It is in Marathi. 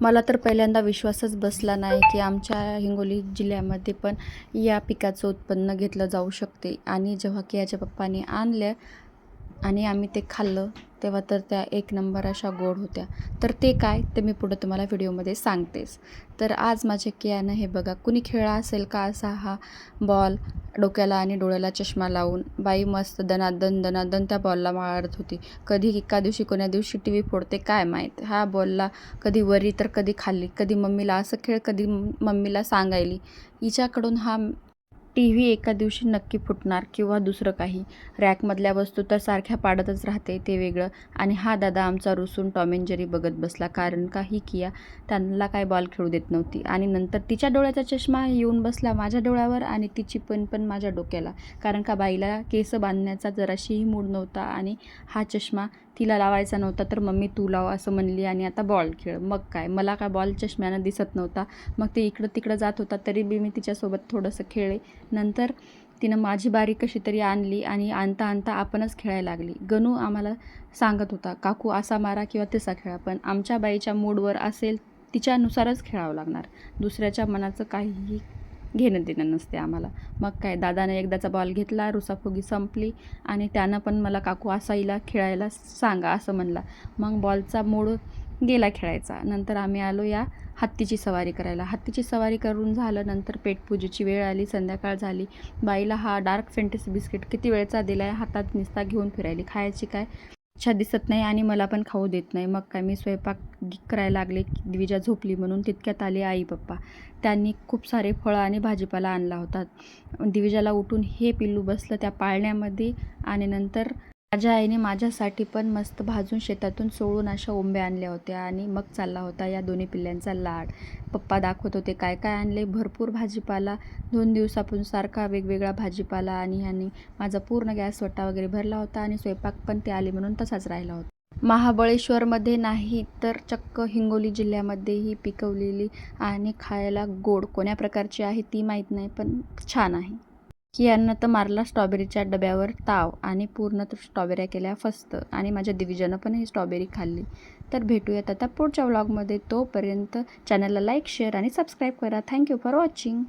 मला तर पहिल्यांदा विश्वासच बसला नाही की आमच्या हिंगोली जिल्ह्यामध्ये पण या पिकाचं उत्पन्न घेतलं जाऊ शकते. आणि जेव्हा केयाच्या पप्पाने आणल्या आणि आम्ही ते खाल्लं तेव्हा तर त्या एक नंबर अशा गोड होत्या. तर ते काय ते मी पुढं तुम्हाला व्हिडिओमध्ये सांगतेच. तर आज माझ्या केयानं हे बघा, कुणी खेळला असेल का असा हा बॉल डोक्याला आणि डोळ्याला चष्मा लावून बाई मस्त दनादन दनादन त्या बॉलला मारत होती. कधी एका दिवशी कोण्या दिवशी टी व्ही फोडते काय माहीत. ह्या बॉलला कधी वरी तर कधी खाल्ली, कधी मम्मीला असं खेळ, कधी मम्मीला सांगायली. हिच्याकडून हा टी व्ही एका दिवशी नक्की फुटणार किंवा दुसरं काही. रॅकमधल्या वस्तू तर सारख्या पाडतच राहते, ते वेगळं. आणि हा दादा आमचा रुसून टॉम अँड जेरी बघत बसला, कारण का ही किया त्यांना काय बॉल खेळू देत नव्हती. आणि नंतर तिच्या डोळ्याचा चष्मा येऊन बसला माझ्या डोळ्यावर आणि तिची पण माझ्या डोक्याला, कारण का बाईला केस बांधण्याचा जराशीही मूड नव्हता आणि हा चष्मा तिला लावायचा नव्हता. तर मम्मी तू लाव असं म्हणली आणि आता बॉल खेळ. मग काय, मला काय बॉल चष्म्यानं दिसत नव्हता. मग ते इकडं तिकडं जात होता तरी बी मी तिच्यासोबत थोडंसं खेळले. नंतर तिनं माझी बारी कशी तरी आणली आणि आणता आणता आपणच खेळायला लागली. गणू आम्हाला सांगत होता, काकू असा मारा किंवा तसा खेळा, पण आमच्या बाईच्या मूडवर असेल तिच्यानुसारच खेळावं लागणार. दुसऱ्याच्या मनाचं काहीही घेणं देणं नसते आम्हाला. मग काय, दादाने एकदाचा बॉल घेतला, रुसाफुगी संपली आणि त्यानं पण मला काकू असा हिला खेळायला सांगा असं म्हणला. मग बॉलचा मूड गेला खेळायचा. नंतर आम्ही आलो या हत्तीची सवारी करायला. हत्तीची सवारी करून झालं, नंतर पेटपूजेची वेळ आली, संध्याकाळ झाली. बाईला हा डार्क फॅन्टसी बिस्किट किती वेळचा दिलाय, हातात निस्ता घेऊन फिरायली. खायची काय इच्छा दिसत नाही आणि मला पण खाऊ देत नाही. मग काय, मी स्वयंपाक करायला लागले. दिविजा झोपली म्हणून तितक्यात आले आई पप्पा. त्यांनी खूप सारे फळं आणि भाजीपाला आणला होता. दिविजाला उठून हे पिल्लू बसलं त्या पाळण्यामध्ये. आणि नंतर माझ्या आईने माझ्यासाठी पण मस्त भाजून शेतातून सोळून अशा ओंब्या आणल्या होत्या आणि मग चालला होता या दोन्ही पिल्ल्यांचा लाड. पप्पा दाखवत होते काय काय आणले. भरपूर भाजीपाला, 2 दिवसापासून सारखा वेगवेगळा भाजीपाला. आणि ह्यांनी माझा पूर्ण गॅस वट्टा वगैरे भरला होता आणि स्वयंपाक पण ते आले म्हणून तसाच राहिला होता. महाबळेश्वरमध्ये नाही तर चक्क हिंगोली जिल्ह्यामध्येही पिकवलेली आणि खायला गोड कोण्या प्रकारची आहे ती माहीत नाही, पण छान आहे. की यांना तर मारला स्ट्रॉबेरीच्या डब्यावर ताव आणि पूर्ण तर स्ट्रॉबेऱ्या केल्या फस्त. आणि माझ्या दिविजानं पण ही स्ट्रॉबेरी खाल्ली. तर भेटूयात आता पुढच्या व्लॉगमध्ये. तोपर्यंत चॅनलला लाईक, शेअर आणि सबस्क्राईब करा. Thank you for watching.